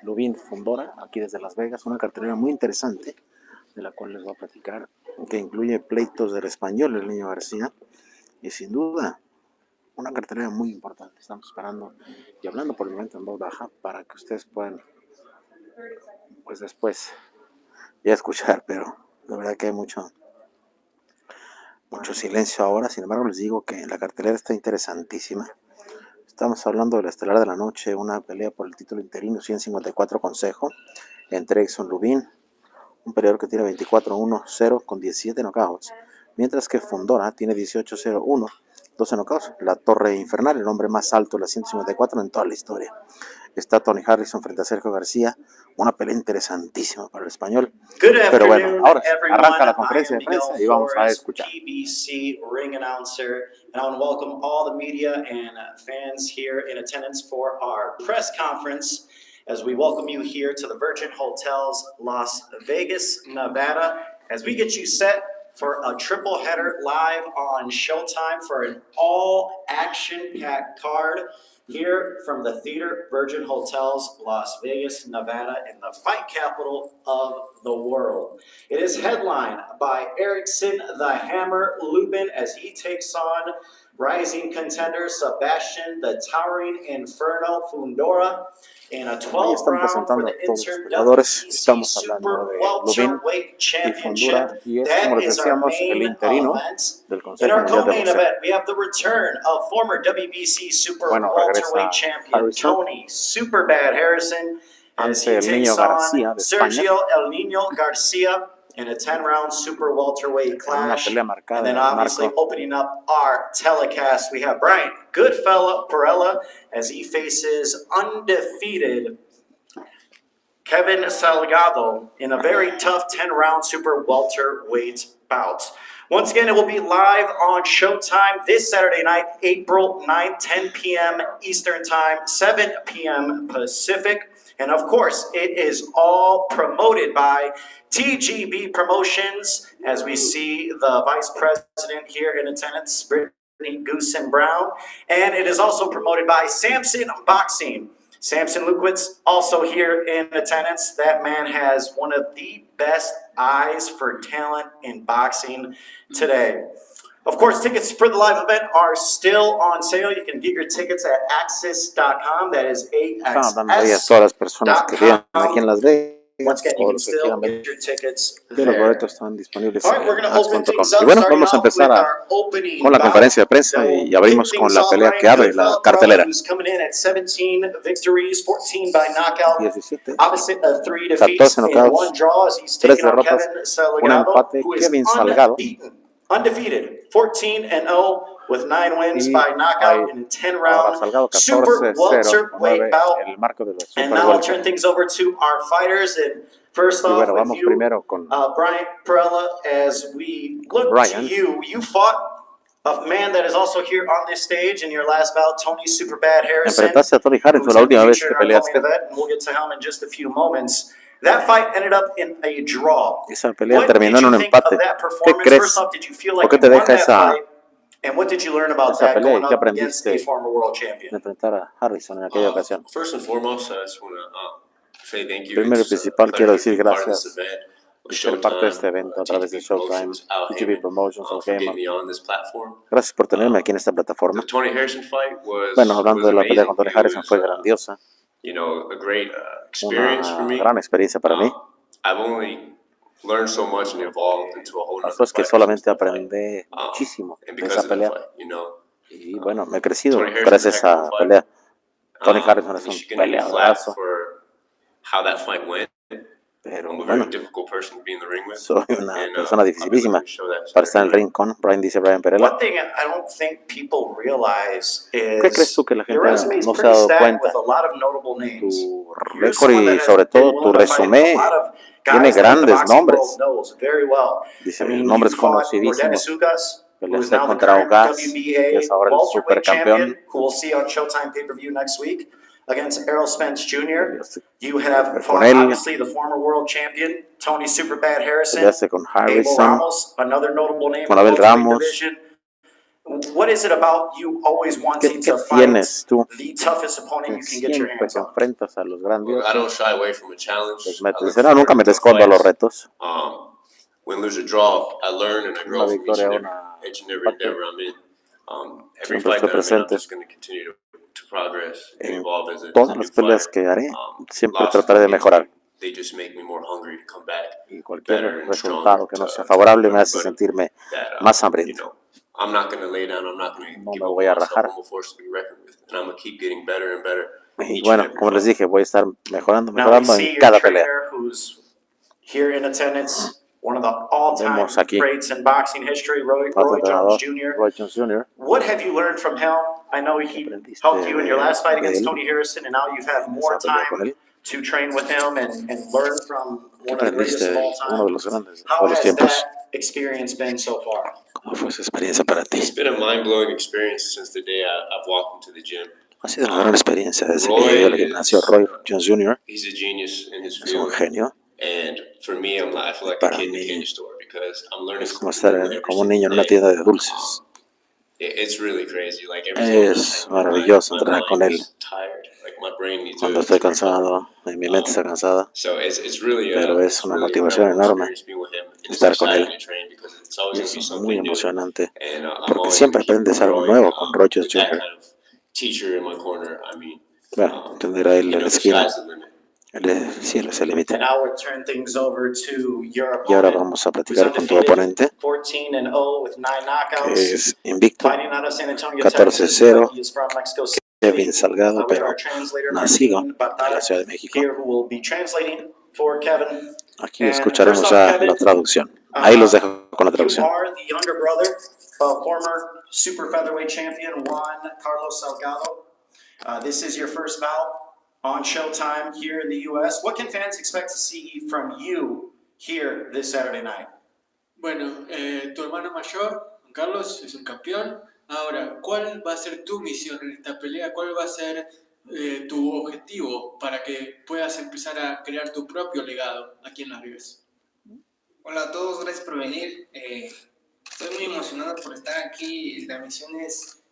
Lubin, Fundora, aquí desde Las Vegas, una cartelera muy interesante de la cual les voy a platicar, que incluye pleitos del español, el niño García, y sin duda una cartelera muy importante. Estamos esperando y hablando por el momento en voz baja para que ustedes puedan, pues después, ya escuchar, pero la verdad que hay mucho silencio ahora. Sin embargo, les digo que la cartelera está interesantísima. Estamos hablando de la estelar de la noche, una pelea por el título interino 154 consejo entre Exxon Lubin, un peleador que tiene 24-1-0 con 17 knockouts, mientras que Fundora tiene 18-0-1, 12 knockouts. La Torre Infernal, el hombre más alto de la 154 en toda la historia. Está Tony Harrison frente a Sergio García, una pelea interesantísima para el español. Pero bueno, ahora arranca la conferencia de prensa y vamos a escuchar. PBC ring announcer, and I want to welcome all the media and fans here in attendance for our press conference as we welcome you here to the Virgin Hotels, Las Vegas, Nevada, as we get you set for a triple header live on Showtime for an all action-packed card here from the Theater Virgin Hotels, Las Vegas, Nevada, in the fight capital of the world. It is headlined by Erickson the Hammer Lubin as he takes on rising contender Sebastian the Towering Inferno Fundora in a 12-round for the InterWBC Super Welterweight Championship. That is our main event. In our co-main event, we have the return of former WBC Super Welterweight Champion Tony Superbad Harrison as he takes on Sergio El Nino Garcia in a 10-round super welterweight clash. And then obviously opening up our telecast, we have Brian Goodfella Perella as he faces undefeated Kevin Salgado in a very tough 10-round super welterweight bout. Once again, it will be live on Showtime this Saturday night, April 9th, 10 p.m. Eastern Time, 7 p.m. Pacific. And of course, it is all promoted by TGB Promotions, as we see the Vice President here in attendance, Brittany Goosen Brown. And it is also promoted by Samson Boxing. Samson Lukowitz also here in attendance. That man has one of the best eyes for talent in boxing today. Of course, tickets for the live event are still on sale. You can get your tickets at axis.com. That is AXS.com. Once again, you can still get your tickets there. Los boletos están disponibles en axis.com. Y bueno, vamos a empezar con la conferencia de prensa y abrimos con la pelea que abre la cartelera. 17 victories, 14 by knockout, 17, opposite of 3 defeats and 1 draw as he's 3 taking on derrotas, Kevin un Salgado, empate. who is Kevin Salgado undefeated, 14-0 with 9 wins by knockout in a 10-round super welterweight bout. And now I'll turn things over to our fighters. And first off, with you, Brian Perella, as we look to you, you fought a man that is also here on this stage in your last bout, Tony Superbad Harrison. Enfrentaste a Tony Harrison la última vez que peleaste. We'll get to him in just a few moments. That fight ended up in a draw. Esa pelea terminó en un empate. ¿Qué crees? ¿Por qué te deja esa pelea? ¿Y qué aprendiste de enfrentar a Harrison en aquella ocasión? Primero y principal, quiero decir gracias por ser parte de este evento a través de Showtime, TGB Promotions, gracias por tenerme aquí en esta plataforma. Bueno, hablando de la pelea con Tony Harrison, fue grandiosa. Una gran experiencia para mí. Después que solamente aprendí muchísimo de esa pelea. Y bueno, me he crecido gracias a esa pelea. Tony Harrison es un peleadorazo. Pero bueno, soy una persona dificilísima para estar en el ring con Brian, dice Brian Perella. ¿Qué crees tú que la gente no se ha dado cuenta? Tu récord y sobre todo tu resumen tiene grandes nombres. Dice nombres conocidísimos. Peleaste contra Ogas, que es ahora el supercampeón. Against Errol Spence Jr. You have obviously the former world champion, Tony Superbad Harrison. Con Harrison, Ramos, another notable name con Abel Ramos. Division. What is it about you always ¿Qué, wanting qué to fight tienes tú the toughest opponent que you can get your siempre hands que on? enfrentas a los Well, I don't grandiosos? shy away from a challenge. Los I metes. look Dice, no, nunca me forward to escondo a los fights. retos. Win, lose, or draw, I learn and I Una grow from victoria, una each and every empate. endeavor I'm in. Every Siempre fight estoy that I'm in, I'm presente. just going to continue to progress and En evolve as a todas new las peleas fighter. que haré, siempre Losses trataré de don't get to mejorar. me. They just make me more hungry to come back Y cualquier better and resultado stronger que no to sea favorable me hace everybody sentirme that, más you hambriento. know, I'm not going to lay down, I'm not going to No give me up voy a on myself. rajar. I'm a force to be reckoned with, and I'm going to keep getting better and better Y each and bueno, every como les fight. dije, voy a estar mejorando Now we en see your cada pelea. trainer who's here in attendance, one of the all-time Vemos aquí greats in boxing history, Roy otro Jones entrenador, Jr. Roy Jones Jr. What have you learned from him? I know he Aprendiste helped you in your last fight de against él Tony Harrison, and now you've had en more esa pelea con time él. to train with him and learn from ¿Qué one of the greatest aprendiste of de all uno de time. los grandes de How todos los has tiempos? that experience been so far? ¿Cómo fue esa experiencia para ti? It's been a mind-blowing experience since the day I've walked into the gym. Ha sido una gran experiencia desde que llegué al gimnasio. Roy Jones Jr. He's a genius in his es un field, genio. and for me, I feel like a Para kid in a mí candy store because I'm learning es como something estar new every como un niño en single una day. tienda de dulces. It's really crazy. Like every single Es time, maravilloso my entrenar con mind él. is tired. Like my brain needs Cuando to estoy recover. cansado, y mi mente está cansada, So it's really pero es it's una really motivación incredible enorme experience being with him. And it's estar con él. exciting to train because it's always Y going to be es muy something new. emocionante And I'm porque always siempre going to keep aprendes algo growing nuevo con Roy Jones with that Jr. kind of teacher in my corner. I mean, Bueno, tendrá él you en know, la the esquina. sky's the limit. El cielo es el límite. And now we'll turn things over to your Y ahora opponent, vamos a who's platicar con tu undefeated, oponente, 14-0 with 9 que knockouts, es invicto, fighting out of San Antonio, Texas, 14-0, but he is from Mexico City. Kevin Salgado, We have pero our translator, nacido Martin en la Batar, Ciudad de México. here who will be translating for Kevin. Aquí And escucharemos first off, ya Kevin, la traducción. Ahí los dejo con la you traducción. are the younger brother of former super featherweight champion Juan Carlos Salgado. This is your first bout on Showtime here in the U.S. What can fans expect to see from you here this Saturday night? Bueno, tu hermano mayor, Juan Carlos, es un campeón. Ahora, ¿cuál va a ser tu misión en esta pelea? ¿Cuál va a ser tu objetivo para que puedas empezar a crear tu propio legado aquí en Las Vegas? Hola a todos, gracias por venir. Estoy muy emocionado por estar aquí. La misión es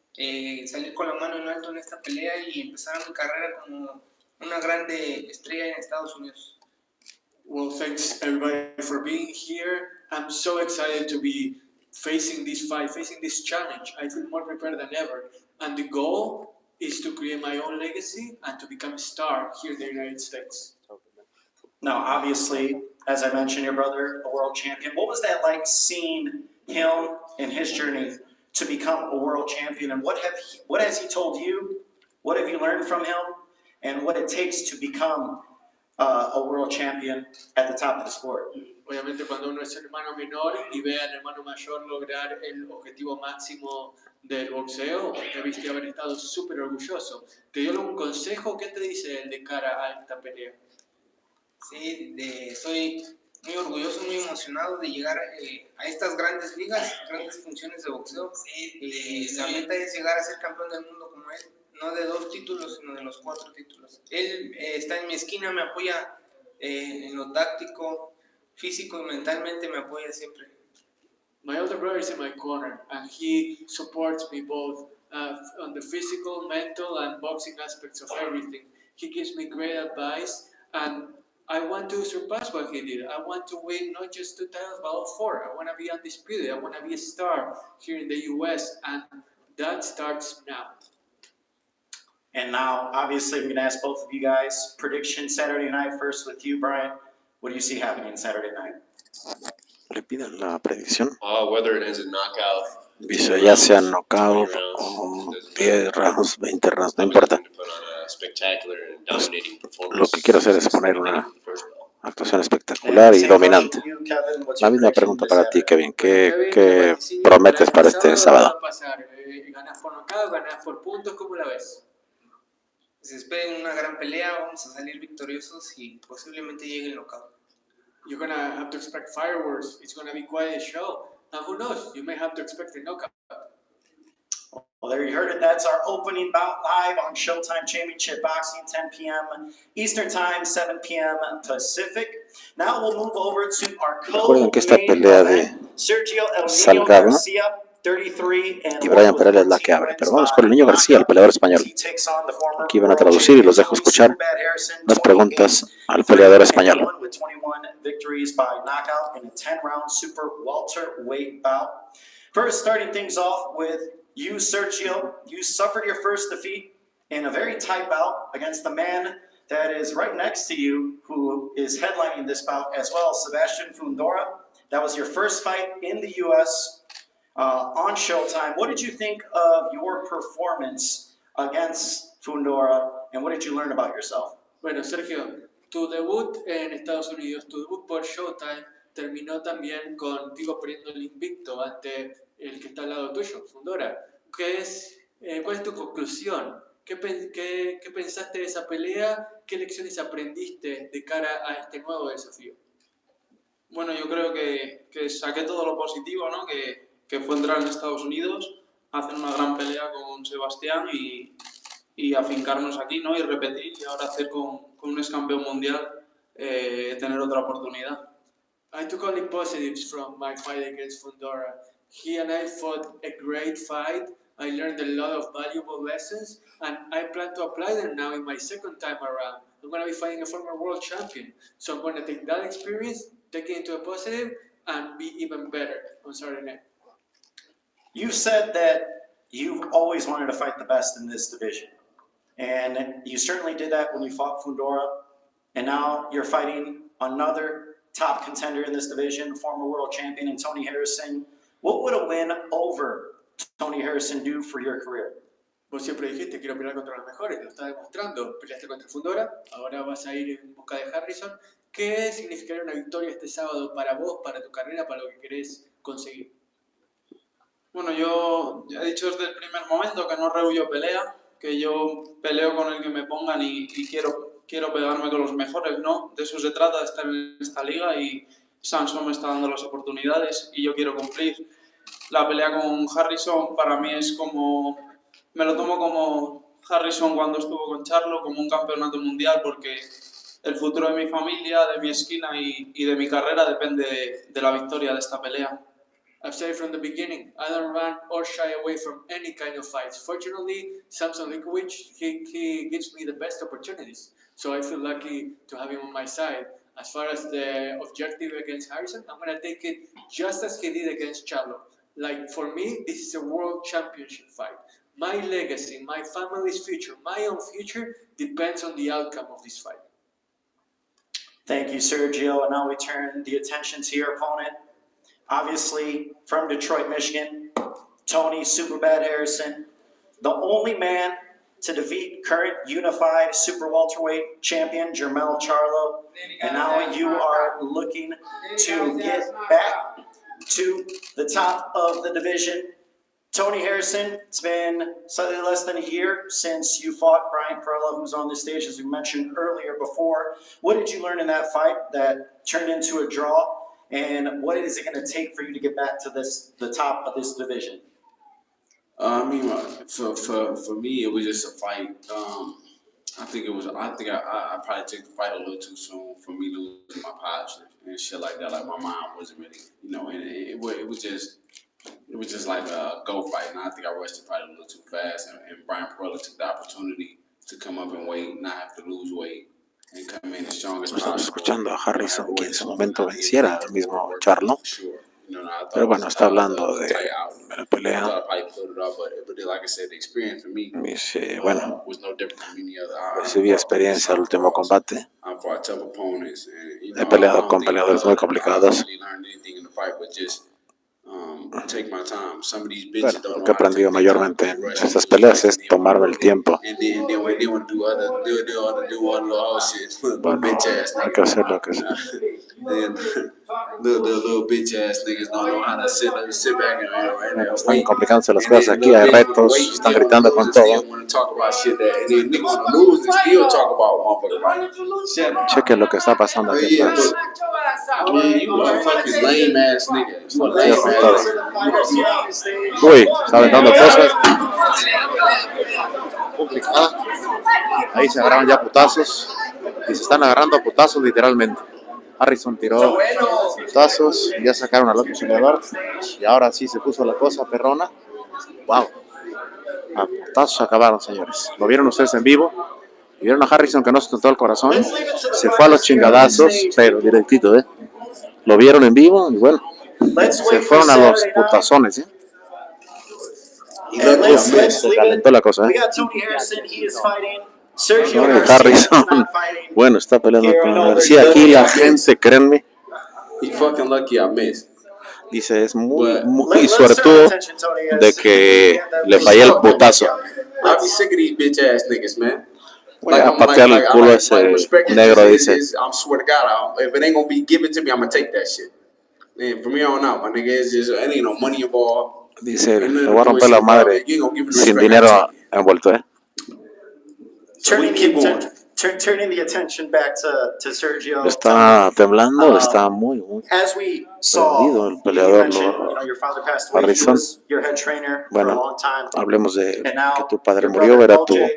salir con la mano en alto en esta pelea y empezar mi carrera como una grande estrella en Estados Unidos. Well, thanks everybody for being here. I'm so excited to be facing this fight, facing this challenge. I feel more prepared than ever. And the goal is to create my own legacy and to become a star here in the United States. Now, obviously, as I mentioned, your brother, a world champion. What was that like seeing him in his journey to become a world champion? And what has he told you? What have you learned from him? And what it takes to become a world champion at the top of the sport? Obviamente cuando uno es hermano menor y ve al hermano mayor lograr el objetivo máximo del boxeo, debiste haber estado súper orgulloso. ¿Te dio algún consejo? ¿Qué te dice él de cara a esta pelea? Sí, estoy muy orgulloso, muy emocionado de llegar a estas grandes ligas, grandes funciones de boxeo. La meta es llegar a ser campeón del mundo como él, no de 2 títulos, sino de los 4 títulos. Él está en mi esquina, me apoya en lo táctico, físico y mentalmente me apoya siempre. My older brother is in my corner and he supports me both on the physical, mental and boxing aspects of everything. He gives me great advice and I want to surpass what he did. I want to win not just 2 titles but all 4. I want to be undisputed. I want to be a star here in the US and that starts now. And now, obviously, I'm going to ask both of you guys, prediction Saturday night, first with you, Brian. What do you see happening Saturday night? Le piden la predicción. Whether it ends in knockout, Dice ya sea knockout o 10 rounds, 20 rounds, no importa. Lo que quiero hacer es poner una actuación espectacular y dominante. La misma pregunta para ti, Kevin. ¿Qué prometes para este sábado? ¿Ganas por nocaut, ganas por puntos? ¿Cómo la ves? Se esperen una gran pelea, vamos a salir victoriosos y posiblemente llegue el knockout. You're going to have to expect fireworks. It's going to be quite a show. And who knows? You may have to expect a knockout. Well, there you heard it. That's our opening bout live on Showtime Championship Boxing, 10 p.m. Eastern Time, 7 p.m. Pacific. Now we'll move over to our Recuerden que esta co-main pelea de event, Sergio El Niño Salgado Garcia 33 and y Brian Perel es la que abre. Pero vamos con el niño García, el peleador español. Aquí van a traducir y los dejo escuchar las preguntas al peleador español. With 21 victories by knockout in a 10-round super welterweight bout. First, starting things off with you, Sergio. You suffered your first defeat in a very tight bout against the man that is right next to you, who is headlining this bout as well, Sebastian Fundora. That was your first fight in the U.S. On Showtime. What did you think of your performance against Fundora, and what did you learn about yourself? Bueno, Sergio, tu debut en Estados Unidos, tu debut por Showtime, terminó también contigo poniendo el invicto ante el que está al lado tuyo, Fundora. ¿Cuál es tu conclusión? ¿Qué pensaste de esa pelea? ¿Qué lecciones aprendiste de cara a este nuevo desafío? Bueno, yo creo que saqué todo lo positivo, ¿no? Que fue entrar en Estados Unidos, hacer una gran pelea con Sebastián y afincarnos aquí, ¿no? Y repetir, y ahora hacer con un ex campeón mundial, tener otra oportunidad. I took only positives from my fight against Fundora. He and I fought a great fight. I learned a lot of valuable lessons, and I plan to apply them now in my second time around. I'm going to be fighting a former world champion, so I'm going to take that experience, take it into a positive, and be even better on Saturday night. You said that you've always wanted to fight the best in this division, and you certainly did that when you fought Fundora, and now you're fighting another top contender in this division, former world champion, and Tony Harrison. What would a win over Tony Harrison do for your career? Vos siempre dijiste, quiero pelear contra los mejores, lo estás demostrando. Peleaste contra Fundora, ahora vas a ir en busca de Harrison. ¿Qué significaría una victoria este sábado para vos, para tu carrera, para lo que querés conseguir? Bueno, yo ya he dicho desde el primer momento que no rehuyo pelea, que yo peleo con el que me pongan y quiero pegarme con los mejores, ¿no? De eso se trata, de estar en esta liga, y Samson me está dando las oportunidades y yo quiero cumplir. La pelea con Harrison para mí es como... Me lo tomo como Harrison cuando estuvo con Charlo, como un campeonato mundial, porque el futuro de mi familia, de mi esquina y de mi carrera depende de la victoria de esta pelea. I've said it from the beginning, I don't run or shy away from any kind of fights. Fortunately, Samson Likovic, he gives me the best opportunities. So I feel lucky to have him on my side. As far as the objective against Harrison, I'm going to take it just as he did against Charlo. Like, for me, this is a world championship fight. My legacy, my family's future, my own future depends on the outcome of this fight. Thank you, Sergio. And now we turn the attention to your opponent. Obviously, from Detroit, Michigan, Tony Superbad Harrison, the only man to defeat current unified super welterweight champion Jermell Charlo. And now you are looking to get back to the top of the division. Tony Harrison, it's been slightly less than a year since you fought Brian Perella, who's on this stage, as we mentioned earlier before. What did you learn in that fight that turned into a draw? And what is it going to take for you to get back to the top of this division? I mean, for me, it was just a fight. I think I probably took the fight a little too soon for me losing my pops and shit like that. Like, my mom wasn't really, and it was just like a go fight. And I think I rushed it probably a little too fast. And Brian Perella took the opportunity to come up and wait, not have to lose weight. Estamos escuchando a Harrison, que en su momento venciera al mismo Charlo. Pero bueno, está hablando de la pelea. Dice, bueno, recibí experiencia al último combate. He peleado con peleadores muy complicados. Bueno, lo que he aprendido mayormente en estas peleas es tomarme el tiempo. Bueno, hay que hacer lo que sea. Están complicándose las cosas aquí, hay retos, están gritando con todo. Chequen lo que está pasando aquí atrás. Uy, está aventando cosas. Ahí se agarraron ya putazos. Y se están agarrando putazos literalmente. Harrison tiró putazos, ya sacaron al otro chingador y ahora sí se puso la cosa perrona. Wow, a putazos acabaron, señores. ¿Lo vieron ustedes en vivo? ¿Y vieron a Harrison que no se tentó el corazón? Se fue a los chingadazos, pero directito, ¿eh? Lo vieron en vivo y bueno, se fueron a los putazones, ¿eh? Se calentó la cosa, ¿eh? Tony Harrison, bueno, está peleando con la García. Aquí la gente, créanme, He fucking lucky I missed. dice, es muy suertudo de que le fallé el putazo. I be sick of these bitch ass niggas, man. Voy a patearle el culo a ese negro, dice. I'm swear to God, if it ain't gonna be given to me, I'm gonna take that shit. Man, from here on out, my nigga, it ain't no money involved. Dice, le voy a romper la madre sin dinero envuelto, ¿eh? Turning the attention back to Sergio. Está temblando, está muy As we saw, perdido el you peleador mentioned, your father passed away. He Harrison. was your head trainer for a Bueno, long time. hablemos de And now, que tu padre your murió, brother, era tu LJ,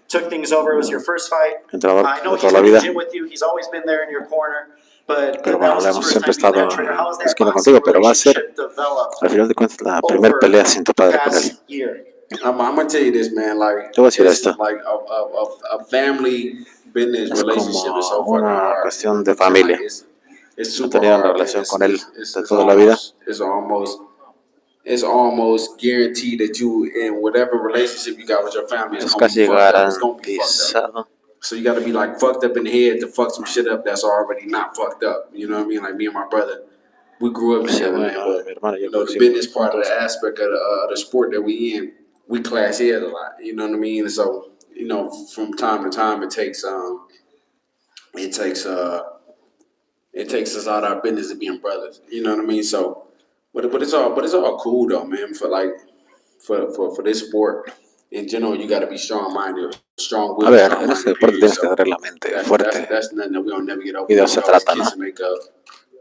took things over. It was your first fight. entrenador I know de he's toda la been in vida. the gym with you. He's always been there in your corner. But Pero that bueno, was le his hemos first siempre time being estado that trainer. How has en that la esquina boxing contigo, pero va a ser, relationship developed al final de cuentas, la primera pelea sin tu padre con él. past year? I'm gonna tell you this, man. Like, Te voy a decir it's esto. like a family business Es relationship is so como fucking una hard. cuestión de familia. It's He super tenido una hard. relación con él It's de toda la vida. It's almost guaranteed that you, in whatever relationship you got with your family, Es it's gonna be casi fucked up. It's gonna be fucked up. garantizado. So you gotta be like fucked up in the head to fuck some shit up that's already not fucked up. You know what I mean? Like me and my brother, we grew up Sí, together, man. bueno, But mi hermano y yo you know, the crecimos business part of juntos. the aspect of the sport that we in, we clash heads a lot. You know what I mean? And so, you know, from time to time, it takes us out our business of being brothers. You know what I mean? So, but it's all cool though, man. For this sport in general, you got to be strong-minded, A ver, en strong-minded. este deporte tienes que tener la mente fuerte That's nothing that we don't never get over. y de We eso se can always trata, ¿no? kiss and make up.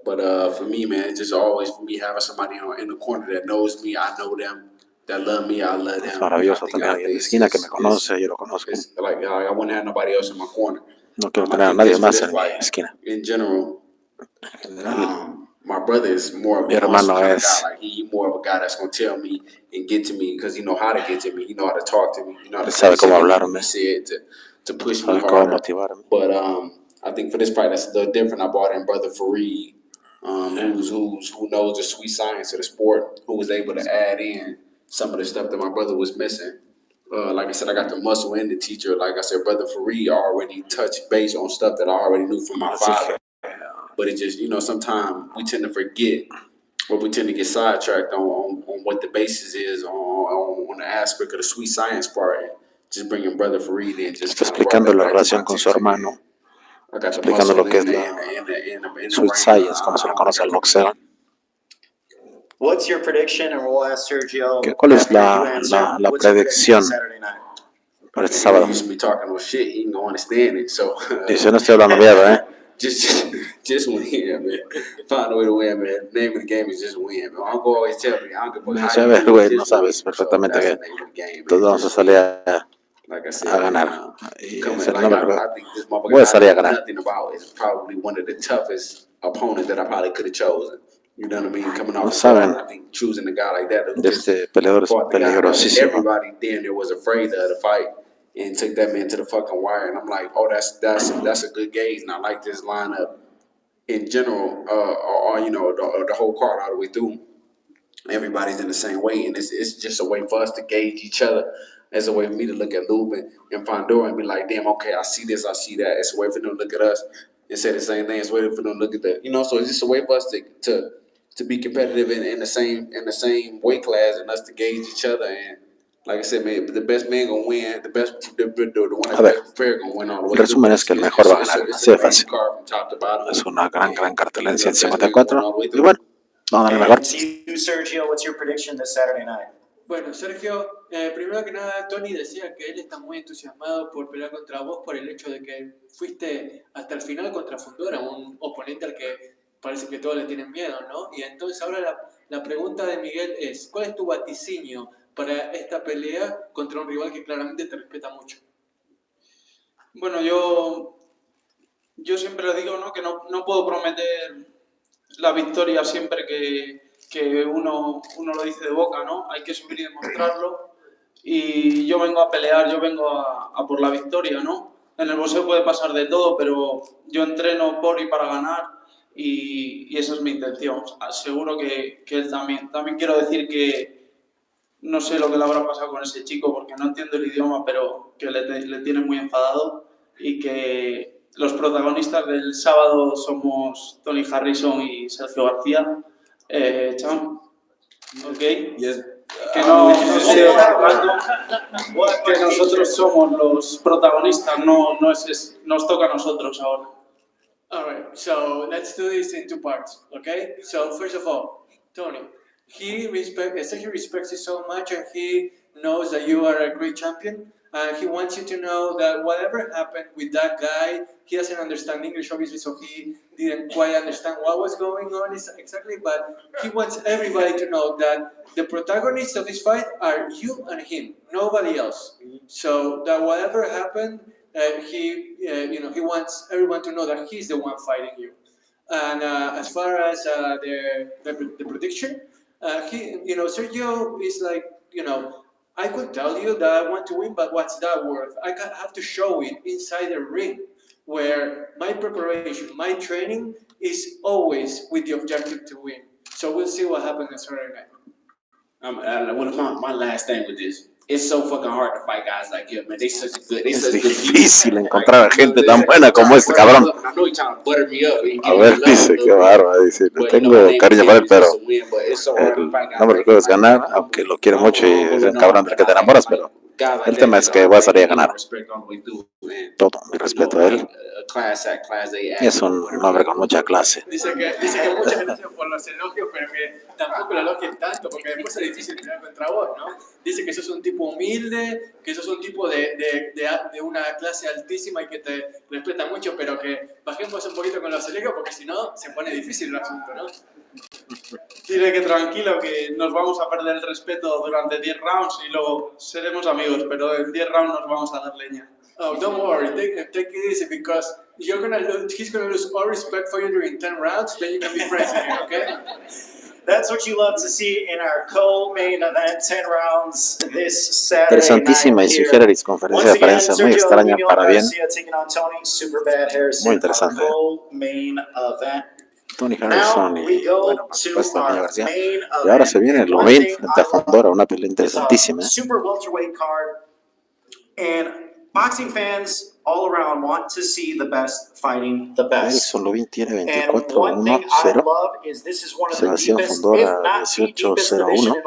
But for me, man, it's just always for me having somebody in the corner that knows me, I know them, that love me, I love them. Es maravilloso I tener a alguien en la think esquina que me conoce, yo lo conozco. it's like I wouldn't have nobody else in my corner. No quiero I tener a think nadie this for más this en mi fight, esquina. in general, En general, my brother is more of mi a hermano kind of es guy. Like he more of a guy that's gonna tell me and get to me because he know how to get to me. He know how to talk to me. You know how to él sabe say cómo shit that hablarme, needs to be said to push me sabe cómo harder. motivarme. But I think for this fight, that's a little different. I brought in brother Fareed, who knows the sweet science of the sport, who was able to add in some of the stuff that my brother was missing. Like I said, I got the muscle and the teacher. Like I said, brother Fareed already touched base on stuff that I already knew from my Así father. que, But it just, you know, sometimes we tend to forget or we tend to get sidetracked on what the basis is on the aspect of the sweet science part. And just bringing brother Fareed in, just está kind of brought explicando that la back to relación my con su attention. hermano, I got the explicando muscle lo que es in la the sweet ring. science, como se le conoce al boxeo. What's your prediction? And we'll ask Sergio. ¿Cuál es after you la answer. la What's your prediction predicción Saturday night? para este He sábado? used to be talking with shit. He ain't gonna understand it. So Dice, no estoy hablando mierda, ¿eh? just win, man. Find a way to win, man. The name of the game is just win, man. My uncle always tell me, I don't give a Dice, fuck a how ver, you do güey, it, no just win. sabes So perfectamente that's que the name of the game, man. todos vamos a Just salir win. Like I said, a ganar. Y es el nombre que I think this motherfucker voy a salir a I know ganar. nothing about is probably one of the toughest opponents that I probably could have chosen. You know what I mean? Coming No off the saben, top, I think choosing a guy like that who de just este peleador es fought the guy that peligrosísimo. everybody then there was afraid of the fight and took that man to the fucking wire. And I'm like, oh, that's a good gauge. And I like this lineup in general, or you know, the whole card all the way through. Everybody's in the same way, and it's just a way for us to gauge each other. It's a way for me to look at Lubin and Fundora and be like, damn, okay, I see this, I see that. It's a way for them to look at us and say the same thing. It's a way for them to look at that. You know, so it's just a way for us to be competitive in the same weight class and us to gauge each other. And like I said, man, the best man gonna win. The one that's best prepared gonna win all the way. El resumen es que el mejor va a ganar, así de fácil. Es una gran cartelera en 154. Y bueno, vamos a darle mejor. And to you, Sergio, what's your prediction this Saturday night? Bueno, Sergio, primero que nada, Tony decía que él está muy entusiasmado por pelear contra vos por el hecho de que fuiste hasta el final contra Fundora, un oponente al que parece que todos le tienen miedo, ¿no? Y entonces ahora la pregunta de Miguel es, ¿cuál es tu vaticinio para esta pelea contra un rival que claramente te respeta mucho? Bueno, yo siempre le digo, ¿no? Que no puedo prometer la victoria siempre que uno lo dice de boca, ¿no? Hay que subir y demostrarlo. Y yo vengo a pelear, yo vengo a por la victoria, ¿no? En el boxeo puede pasar de todo, pero yo entreno por y para ganar y esa es mi intención. Seguro que él también. También quiero decir que no sé lo que le habrá pasado con ese chico porque no entiendo el idioma, pero que le tiene muy enfadado y que los protagonistas del sábado somos Tony Harrison y Sergio García. Cham, ¿ok? Yes. Que no sé que nosotros somos los protagonistas, nos toca a nosotros ahora. All right, so let's do this in two parts, okay? So first of all, Tony, he respects you so much, and he knows that you are a great champion, and he wants you to know that whatever happened with that guy, he doesn't understand English, obviously, so he didn't quite understand what was going on exactly, but he wants everybody to know that the protagonists of this fight are you and him, nobody else. So that whatever happened, he wants everyone to know that he's the one fighting you. And as far as the prediction, Sergio is like, I could tell you that I want to win, but what's that worth? I have to show it inside the ring, where my preparation, my training is always with the objective to win. So we'll see what happens on Saturday night. My last thing with this. It's so fucking hard to fight guys like him, man. Es difícil encontrar a gente tan buena como este cabrón. A ver, dice, qué bárbaro, dice, le tengo cariño por él, pero no me recuerdo es ganar, aunque lo quiero mucho y es un cabrón del que te enamoras, pero el tema es que va a salir a ganar. Todo mi respeto a él. Es un hombre con mucha clase. Dice que muchas gracias por los elogios, pero que tampoco lo elogien tanto, porque después es difícil pelear contra vos, ¿no? Dice que sos un tipo humilde, que sos un tipo de una clase altísima y que te respeta mucho, pero que bajemos un poquito con los elogios, porque si no, se pone difícil el asunto, ¿no? Dile que tranquilo, que nos vamos a perder el respeto durante 10 rounds y luego seremos amigos, pero en 10 rounds nos vamos a dar leña. Oh, don't worry, take it easy, because he's gonna lose all respect for you during 10 rounds, then you can be friends again, okay? That's what you love to see in our co-main event, 10 rounds this Saturday Interesantísima night y here. sugiere conferencia de prensa muy extraña para bien. Muy interesante. Tony Harrison y, bueno, por supuesto, Niño García. Y ahora se viene Lubin frente a Fundora, una pelea interesantísima. Super welterweight card. And boxing fans all around want to see the best fighting the best. Lubin tiene 24-1-0. Sebastián Fundora 18-0-1.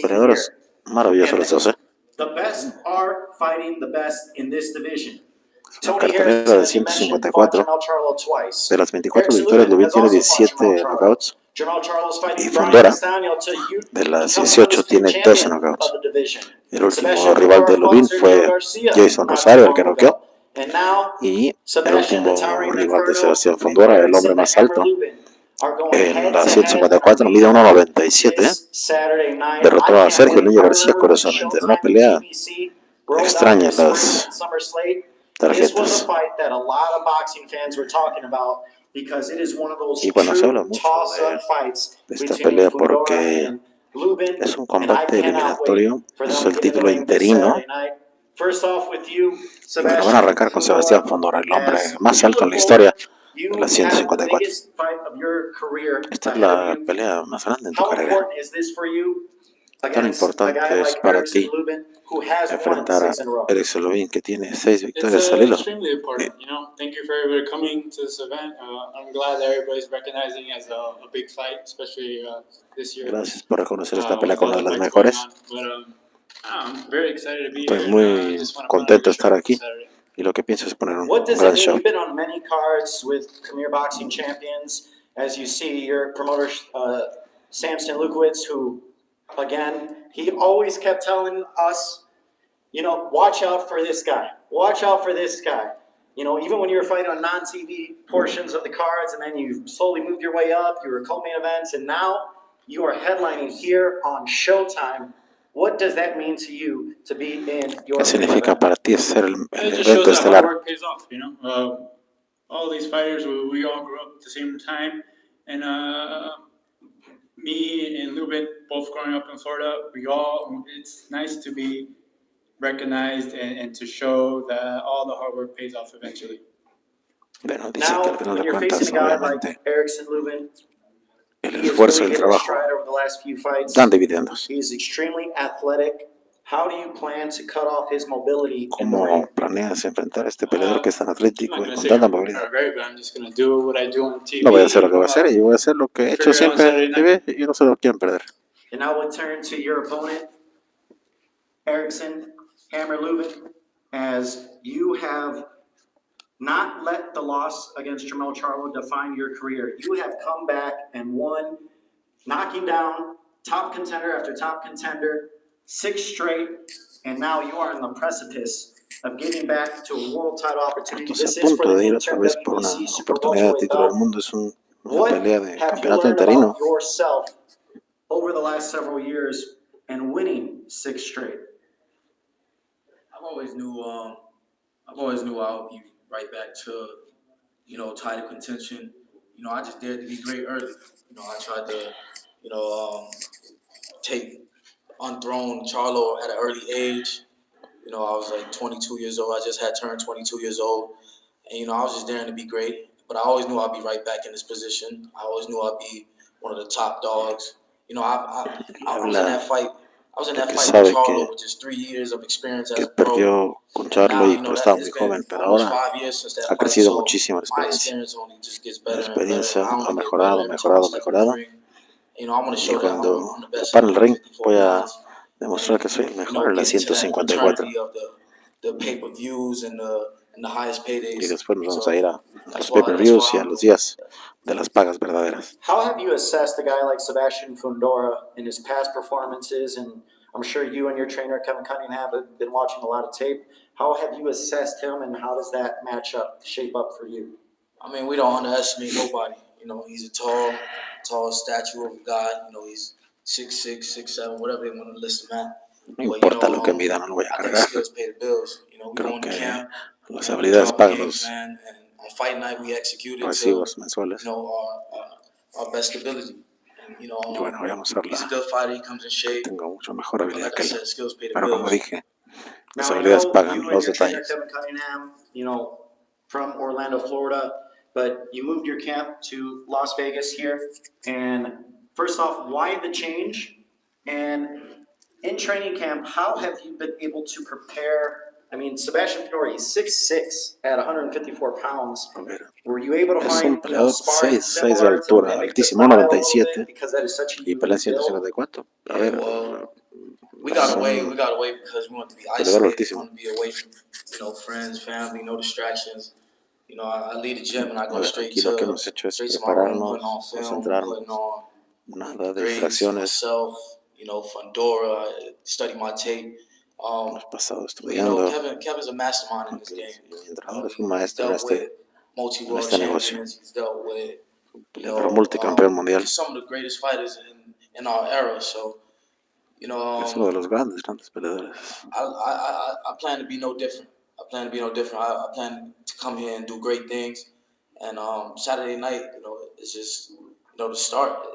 Peleadores maravillosos los dos, The best are fighting the best in this division. Una cartelera de 154. De las 24 victorias, Lubin tiene 17 knockouts. Y Fundora, de las 18, tiene 12 knockouts. El último rival de Lubin fue Jason Rosario, el que noqueó. Y el último rival de Sebastián Fundora, el hombre más alto, en la 154, mide 1.97. Derrotó a Sergio Niño García, curiosamente. Una pelea extraña en las tarjetas. Y bueno, se habla mucho de esta pelea porque es un combate eliminatorio, es el título interino. Y bueno, van a arrancar con Sebastián Fundora, el hombre más alto en la historia de las 154. Esta es la pelea más grande en tu carrera. Tan importante es para ti enfrentar a Alex Lubin, que tiene 6 victorias al hilo. Thank you for coming to this event. I'm glad that everybody's recognizing as a big fight, especially this year. Gracias por reconocer esta pelea como una de las mejores. Estoy muy contento de estar aquí y lo que pienso es poner un gran show. As you see, your promoter, Samson Lukowitz, who, again, he always kept telling us, watch out for this guy. Watch out for this guy. Even when you were fighting on non-TV portions of the cards, and then you slowly moved your way up, you were co-main events, and now you are headlining here on Showtime. What does that mean to you to be in your ¿Qué significa para ti ser el it evento estelar? All these fighters, we all grew up at the same time, And me and Lubin, both growing up in Florida, it's nice to be recognized and to show that all the hard work pays off eventually. Bueno, dice que Now, al final when de you're cuentas, facing a guy like obviamente, Erickson Lubin, el he has esfuerzo y really el hit his trabajo stride over the last few fights. dan dividendos. He is extremely athletic. How do you plan to cut off his mobility in the ring? ¿Cómo planeas enfrentar a este peleador que es tan I'm atlético not y gonna con say tanta I'm movilidad? great, but I'm just gonna do what I do on TV. No voy a hacer lo que voy a hacer, y voy a hacer lo que he hecho Figure out siempre Saturday en TV y no se lo quieren perder. And now we'll turn to your opponent, Erickson Hammer Lubin, as you have not let the loss against Jermell Charlo define your career. You have come back and won, knocking down top contender after top contender, 6 straight, and now you are on the precipice of getting back to a world title opportunity. Entonces, This a is for punto the de ir otra interim vez por una WBC Super oportunidad de Welterweight título del belt. mundo. Es una What pelea de have you campeonato learned interino. about yourself over the last several years and winning 6 straight? I've always knew I would be right back to, title contention. I just dared to be great early. I tried to, unthrone Charlo at an early age. I was like 22 years old. I just had turned 22 years old. And, I was just daring to be great. But I always knew I'd be right back in this position. I always knew I'd be one of the top dogs. I was in that fight. I was in that fight with Charlo with just 3 years of experience as Que a pro. perdió con Charlo y pero estaba muy joven, pero ahora ha crecido muchísimo la experiencia. La experiencia ha mejorado. Y cuando me pare el ring voy a demostrar que soy el mejor en la 154. Y después nos vamos a ir a los pay-per-views y a los días de las pagas verdaderas. How have you assessed a guy like Sebastian Fundora in his past performances? And I'm sure you and your trainer, Kevin Cunningham, have been watching a lot of tape. How have you assessed him, and how does that shape up for you? I mean, we don't underestimate nobody. He's a tall statue of a guy. He's 6'6", 6'7", whatever they want to list him at. No importa lo que mida, no lo voy a I think cargar. skills pay the bills. Creo que las habilidades pagan los On fight night, we executed recibos mensuales. Our best ability. Y bueno, voy a mostrarla. He's a good fighter. He comes in shape. Tengo mucho mejor habilidad Like que I él. said, skills pay the Pero como bills. dije, las Now, I habilidades know pagan you and los your trainer, detalles. Kevin Cunningham, from Orlando, Florida, but you moved your camp to Las Vegas here. And first off, why the change? And in training camp, how have you been able to prepare? I mean, Sebastian Fundora, he's 6'6" at 154 pounds. A ver, Were you able to es find un peleador sparring 6'6" de similar to altura, mimic the altísimo, style a little 1.97, bit? Because that is such a y pelea en unique build. 154. A ver, We got son away because we wanted to be peleador isolated. We altísimo. wanted to be away from, friends, family, no distractions. I leave the gym and I A go ver, straight aquí lo que hemos to hecho es my room, prepararnos, putting on film, concentrarnos, putting on nada de grades distracciones. myself, Fundora, study my tape. Hemos pasado estudiando. Kevin's a mastermind in this Mi game. entrenador es un maestro en Dealt with este multi-world negocio. champions. He's dealt with Peleador multicampeón mundial. just some of the greatest fighters in our era. So, Es uno de los grandes peleadores. I plan to be no different. I plan to come here and do great things. And Saturday night, it's just, the start.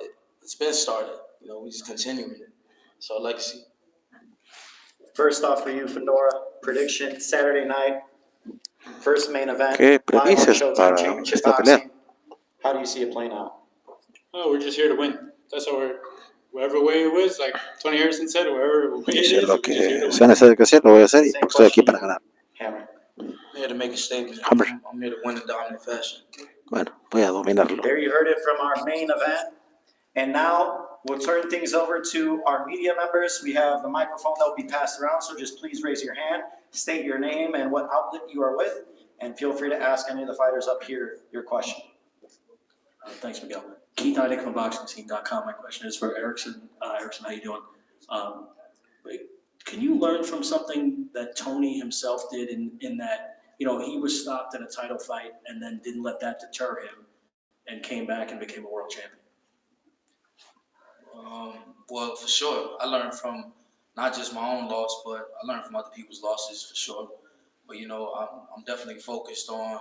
It's been started. We just continuing it. So I'd like to see. First off for you, Fundora, prediction Saturday night, first main event. ¿Qué live on predices Showtime para Championship esta pelea? Boxing. How do you see it playing out? Oh, we're just here to win. That's how whatever way it was, like Tony Harrison said, whatever way it Dice is, lo we're just here que to sea win. necesario que hacer, lo voy a hacer y Same porque estoy aquí question. para ganar. Hammer. I'm here to make a statement. Hammer. I'm here to win in dominant fashion. Bueno, voy a dominarlo. There you heard it from our main event. And now we'll turn things over to our media members. We have the microphone that will be passed around, so just please raise your hand, state your name and what outlet you are with, and feel free to ask any of the fighters up here your question. Thanks, Miguel. Keith Heineck from BoxingScene.com. My question is for Erickson. Erickson, how you doing? Can you learn from something that Tony himself did in that, he was stopped in a title fight and then didn't let that deter him and came back and became a world champion? Well, for sure, I learned from not just my own loss, but I learned from other people's losses for sure. But I'm definitely focused on,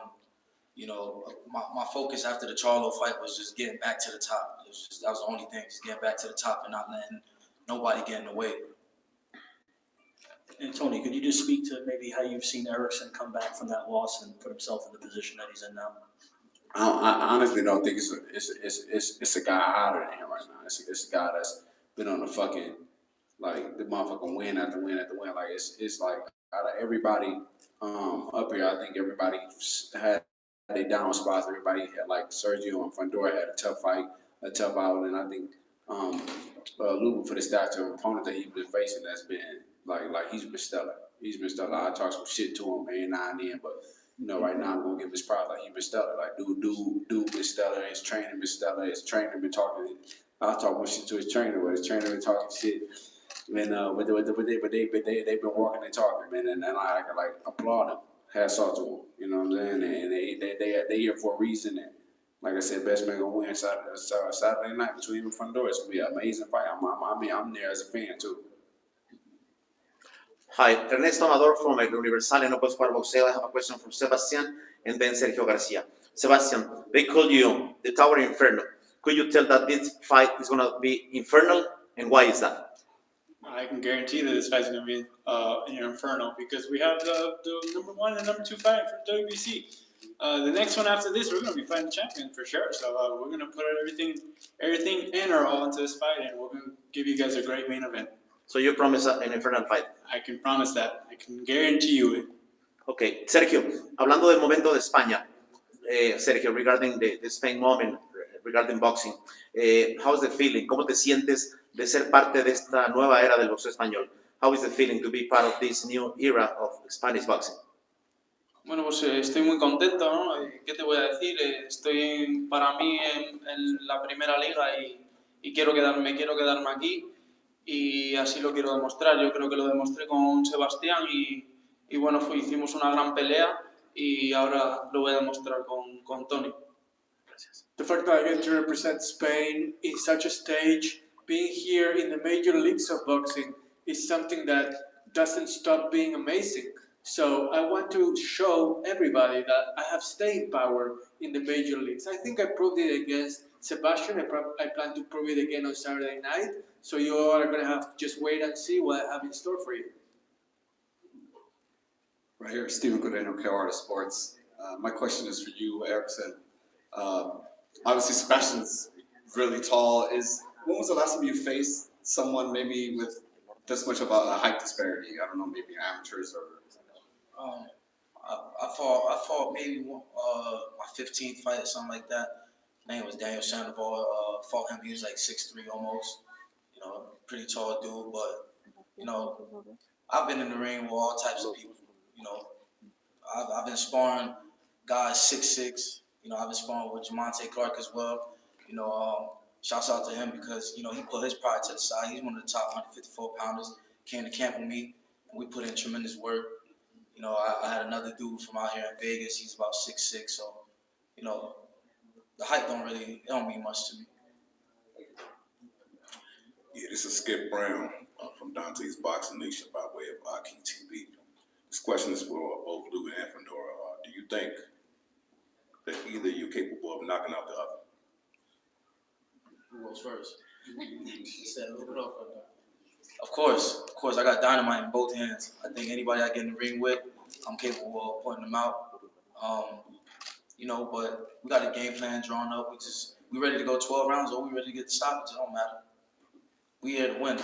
you know, my focus after the Charlo fight was just getting back to the top. That was the only thing, just getting back to the top and not letting nobody get in the way. And Tony, could you just speak to maybe how you've seen Erickson come back from that loss and put himself in the position that he's in now? I honestly don't think it's a guy hotter than him right now. It's a guy that's been on the fucking, like, the motherfucking win after win after win. Like, it's like out of everybody up here, I think everybody had their down spots. Everybody had, like, Sergio and Fundora had a tough fight, a tough out, and I think Lubin, for the stature of opponent that he's been facing, that's been like he's been stellar. He's been stellar. I talk some shit to him every now and then, but you know, right now I'm gonna give his props. Like, he's been stellar. Like, dude been stellar. His training been stellar. His trainer been talking. I was talking shit to his trainer, but his trainer been talking shit. And but they've been walking and talking, man. And I like applaud them. Hats off to them. You know what I'm saying? And they here for a reason. And like I said, best man gonna win Saturday night between him and Fundora. It's gonna be an amazing fight. I'm there as a fan too. Hi, Ernesto Amador from El Universal and No Puedes Jugar Boxeo. I have a question from Sebastian and then Sergio Garcia. Sebastian, they call you the Tower Inferno. Could you tell that this fight is going to be infernal, and why is that? I can guarantee that this fight's going to be inferno because we have the number 1 and number 2 fight for WBC. The next one after this, we're going to be fighting the champion for sure. So we're going to put everything in or all into this fight, and we're going to give you guys a great main event. So you promise an infernal fight? I can promise that. I can guarantee you it. Okay, Sergio, hablando del momento de España, Sergio, regarding the Spain moment, regarding boxing, how's the feeling? ¿Cómo te sientes de ser parte de esta nueva era del boxeo español? How is the feeling to be part of this new era of Spanish boxing? Bueno, pues estoy muy contento, ¿no? ¿Qué te voy a decir? Estoy para mí en la primera liga y quiero quedarme aquí. Y así lo quiero demostrar. Yo creo que lo demostré con Sebastián y bueno, hicimos una gran pelea y ahora lo voy a demostrar con Tony. Gracias. The fact that I get to represent Spain in such a stage, being here in the major leagues of boxing, is something that doesn't stop being amazing. So I want to show everybody that I have staying power in the major leagues. I think I proved it against Sebastian. I plan to prove it again on Saturday night. So you all are going to have to just wait and see what I have in store for you. Right here, Stephen Godeno, Carolina Sports. My question is for you, Erickson. Obviously, Sebastian's really tall. When was the last time you faced someone maybe with this much of a height disparity? I don't know, maybe amateurs or. I fought maybe my 15th fight or something like that. His name was Daniel Sandoval. Fought him. He was like 6'3" almost. You know, pretty tall dude. But you know, I've been in the ring with all types of people. You know, I've been sparring guys 6'6". You know, I've been sparring with Jamonte Clark as well. You know, shouts out to him because you know he put his pride to the side. He's one of the top 154 pounders. Came to camp with me, and we put in tremendous work. You know, I had another dude from out here in Vegas. He's about 6'6". So, you know, the height don't mean much to me. Yeah, this is Skip Brown from Dante's Boxing Nation by way of Aki TV. This question is for both Lubin and Fundora. Do you think that either you're capable of knocking out the other? Who goes first? Of course, I got dynamite in both hands. I think anybody I get in the ring with, I'm capable of putting them out. You know, but we got a game plan drawn up. We ready to go 12 rounds or we ready to get the stoppage. It don't matter. We here to win.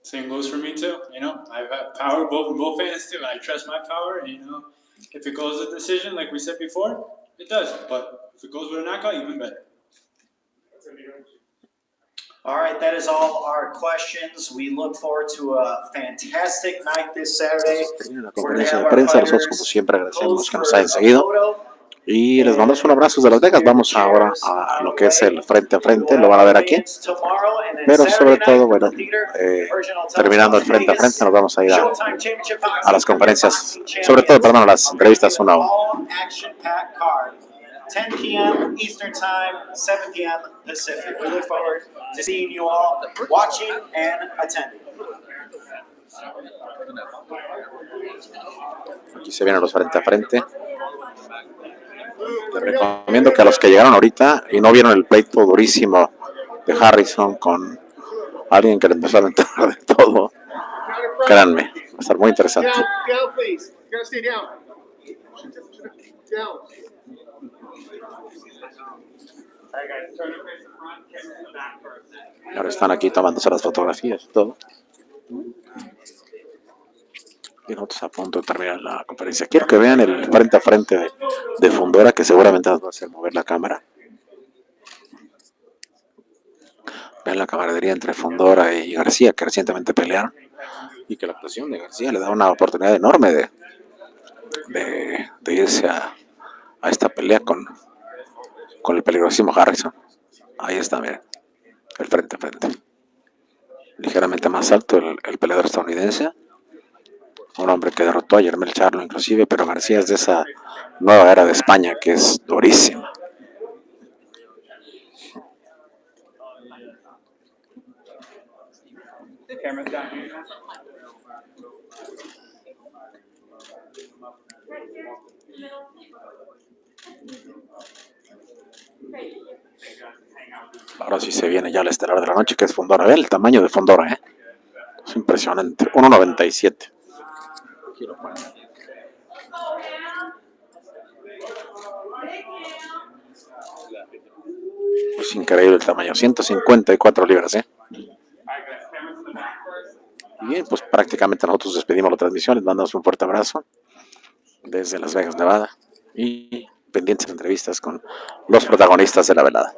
Same goes for me too. You know, I've had power in both hands too. I trust my power. And, you know, if it goes a decision, like we said before, it does. But if it goes with a knockout, even better. All right, that is all our questions. We look forward to a fantastic night this Saturday. Termina la conferencia de prensa. Nosotros, como siempre, agradecemos que nos hayan seguido y les mandamos un abrazo desde Las Vegas. Vamos ahora a lo que es el frente a frente, lo van a ver aquí. Pero sobre todo, bueno, terminando el frente a frente, nos vamos a ir a las conferencias, sobre todo, perdón, a las entrevistas uno a uno. 10 p.m. Eastern Time, 7 p.m. Pacific. We look forward to seeing you all watching and attending. Aquí se vienen los frente a frente. Les recomiendo que a los que llegaron ahorita y no vieron el pleito durísimo de Harrison con alguien que le empezó a aventar de todo, créanme, va a estar muy interesante. Ahora están aquí tomándose las fotografías y todo. Y nosotros a punto de terminar la conferencia. Quiero que vean el frente a frente de Fundora, que seguramente nos va a hacer mover la cámara. Vean la camaradería entre Fundora y García, que recientemente pelearon. Y que la actuación de García le da una oportunidad enorme de irse a esta pelea con el peligrosísimo Harrison. Ahí está, miren, el frente a frente. Ligeramente más alto el peleador estadounidense. Un hombre que derrotó a Yermel Charlo inclusive, pero García es de esa nueva era de España que es durísima. Ahora sí se viene ya el estelar de la noche, que es Fundora. Vean el tamaño de Fundora, ¿eh? Es impresionante. 1.97. Es increíble el tamaño. 154 libras, ¿eh? Y bien, pues prácticamente nosotros despedimos la transmisión. Les mandamos un fuerte abrazo desde Las Vegas, Nevada. Y pendientes de entrevistas con los protagonistas de la velada.